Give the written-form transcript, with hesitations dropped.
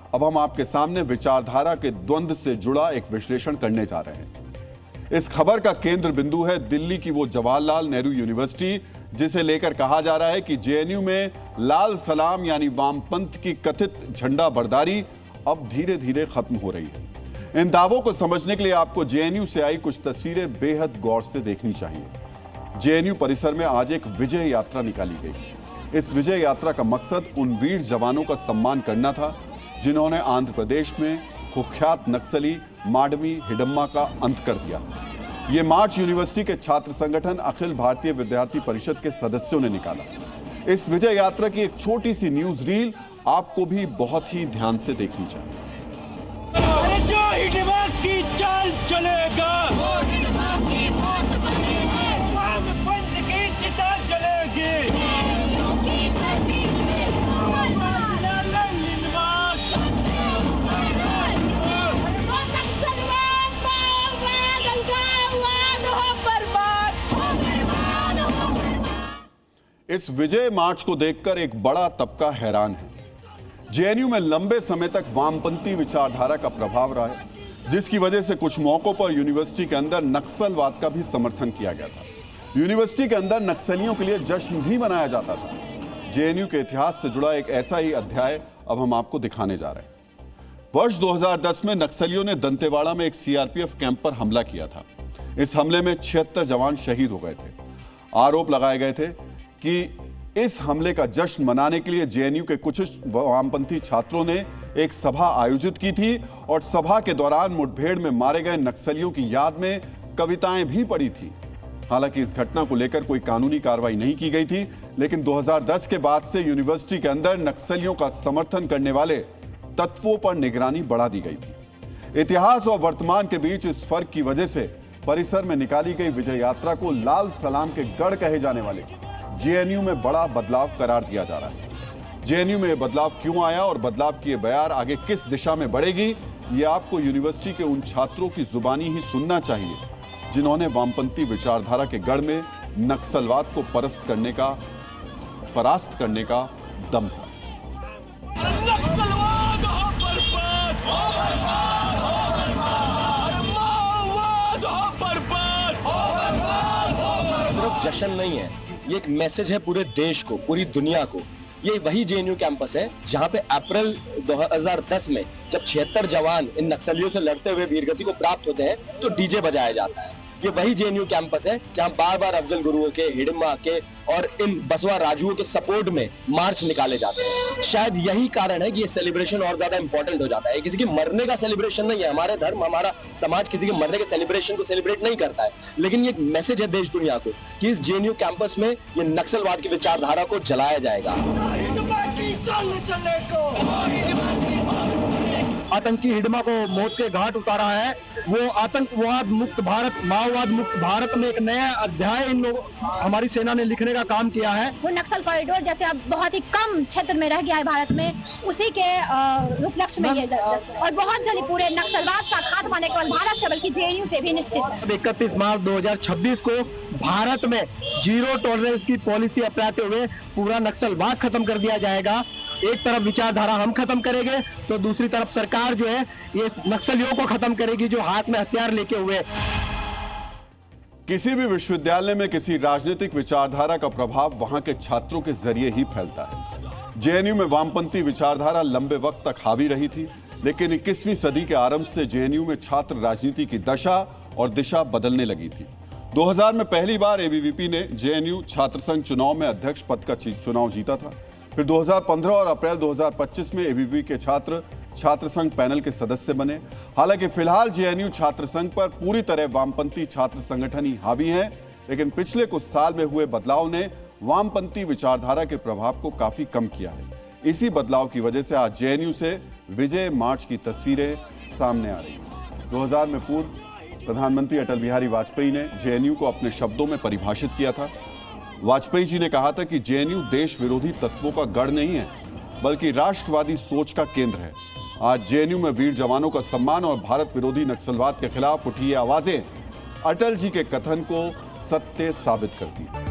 अब हम आपके सामने विचारधारा के द्वंद्व से जुड़ा एक विश्लेषण करने जा रहे हैं। इस खबर का केंद्र बिंदु है दिल्ली की वो जवाहरलाल नेहरू यूनिवर्सिटी, जिसे लेकर कहा जा रहा है कि जेएनयू में लाल सलाम यानी वामपंथ की कथित झंडा बरदारी अब धीरे धीरे खत्म हो रही है। इन दावों को समझने के लिए आपको जेएनयू से आई कुछ तस्वीरें बेहद गौर से देखनी चाहिए। जेएनयू परिसर में आज एक विजय यात्रा निकाली गई। इस विजय यात्रा का मकसद उन वीर जवानों का सम्मान करना था जिन्होंने आंध्र प्रदेश में कुख्यात नक्सली माडवी हिडम्मा का अंत कर दिया। ये मार्च यूनिवर्सिटी के छात्र संगठन अखिल भारतीय विद्यार्थी परिषद के सदस्यों ने निकाला। इस विजय यात्रा की एक छोटी सी न्यूज रील आपको भी बहुत ही ध्यान से देखनी चाहिए। जो हिडम्मा की चाल चलेगा, वामपंथ की चिता जलेगी। इस विजय मार्च को देखकर एक बड़ा तबका हैरान है। जेएनयू में लंबे समय तक वामपंथी विचारधारा का प्रभाव रहा है, जिसकी वजह से कुछ मौकों पर यूनिवर्सिटी के अंदर नक्सलवाद का भी समर्थन किया गया था। यूनिवर्सिटी के अंदर नक्सलियों के लिए जश्न भी मनाया जाता था। जेएनयू के इतिहास से जुड़ा एक ऐसा ही अध्याय अब हम आपको दिखाने जा रहे हैं। वर्ष 2010 में नक्सलियों ने दंतेवाड़ा में एक सीआरपीएफ कैंप पर हमला किया था। इस हमले में 76 जवान शहीद हो गए थे। आरोप लगाए गए थे कि इस हमले का जश्न मनाने के लिए जेएनयू के कुछ वामपंथी छात्रों ने एक सभा आयोजित की थी और सभा के दौरान मुठभेड़ में मारे गए नक्सलियों की याद में कविताएं भी पढ़ी थी। हालांकि इस घटना को लेकर कोई कानूनी कार्रवाई नहीं की गई थी, लेकिन 2010 के बाद से यूनिवर्सिटी के अंदर नक्सलियों का समर्थन करने वाले तत्वों पर निगरानी बढ़ा दी गई थी। इतिहास और वर्तमान के बीच इस फर्क की वजह से परिसर में निकाली गई विजय यात्रा को लाल सलाम के गढ़ कहे जाने वाले जेएनयू में बड़ा बदलाव करार दिया जा रहा है। जेएनयू में यह बदलाव क्यों आया और बदलाव की यह बयार आगे किस दिशा में बढ़ेगी, ये आपको यूनिवर्सिटी के उन छात्रों की जुबानी ही सुनना चाहिए जिन्होंने वामपंथी विचारधारा के गढ़ में नक्सलवाद को परास्त करने का दम था। सिर्फ जश्न नहीं है, ये एक मैसेज है पूरे देश को, पूरी दुनिया को। ये वही जेएनयू कैंपस है जहां पे अप्रैल 2010 में जब 76 जवान इन नक्सलियों से लड़ते हुए वीरगति को प्राप्त होते हैं तो डीजे बजाया जाता है। ये वही जेएनयू कैंपस है जहां बार बार अफजल गुरुओं के, हिडम्मा के और इन बसवा राजुओं के सपोर्ट में मार्च निकाले जाते हैं। शायद यही कारण है कि ये सेलिब्रेशन और ज्यादा इंपॉर्टेंट हो जाता है। किसी के मरने का सेलिब्रेशन नहीं है, हमारे धर्म, हमारा समाज किसी के मरने के सेलिब्रेशन को सेलिब्रेट नहीं करता है, लेकिन ये एक मैसेज है देश दुनिया को कि इस जेएनयू कैंपस में ये नक्सलवाद की विचारधारा को जलाया जाएगा। आतंकी हिडम्मा को मौत के घाट उतारा है। वो आतंकवाद मुक्त भारत, माओवाद मुक्त भारत में एक नया अध्याय इन लोग हमारी सेना ने लिखने का काम किया है। वो नक्सल कॉरिडोर जैसे अब बहुत ही कम क्षेत्र में रह गया है भारत में, उसी के उपलक्ष्य में ये और बहुत जल्दी पूरे नक्सलवाद का खात्मा न केवल भारत से बल्कि जेएनयू से भी निश्चित है। 31 मार्च 2026 को भारत में जीरो टॉलरेंस की पॉलिसी अपनाते हुए पूरा नक्सलवाद खत्म कर दिया जाएगा। एक तरफ विचारधारा हम खत्म करेंगे तो दूसरी तरफ सरकार जो है ये नक्सलियों को खत्म करेगी जो हाथ में हथियार लेके हुए। किसी भी विश्वविद्यालय में किसी राजनीतिक विचारधारा का प्रभाव वहां के छात्रों के जरिए ही फैलता है। जेएनयू में वामपंथी विचारधारा लंबे वक्त तक हावी रही थी, लेकिन 21वीं सदी के आरंभ से जेएनयू में छात्र राजनीति की दशा और दिशा बदलने लगी थी। 2000 में पहली बार एबीवीपी ने जेएनयू छात्र संघ चुनाव में अध्यक्ष पद का चुनाव जीता था। फिर 2015 और अप्रैल 2025 में एबीवीपी के छात्र संघ पैनल के सदस्य बने। हालांकि फिलहाल जेएनयू छात्र संघ पर पूरी तरह वामपंथी छात्र संगठन ही हावी हैं, लेकिन पिछले कुछ साल में हुए बदलाव ने वामपंथी विचारधारा के प्रभाव को काफी कम किया है। इसी बदलाव की वजह से आज जेएनयू से विजय मार्च की तस्वीरें सामने आ रही हैं। 2000 में पूर्व प्रधानमंत्री अटल बिहारी वाजपेयी ने जेएनयू को अपने शब्दों में परिभाषित किया था। वाजपेयी जी ने कहा था कि जेएनयू देश विरोधी तत्वों का गढ़ नहीं है, बल्कि राष्ट्रवादी सोच का केंद्र है। आज जेएनयू में वीर जवानों का सम्मान और भारत विरोधी नक्सलवाद के खिलाफ उठी ये आवाजें अटल जी के कथन को सत्य साबित करती हैं।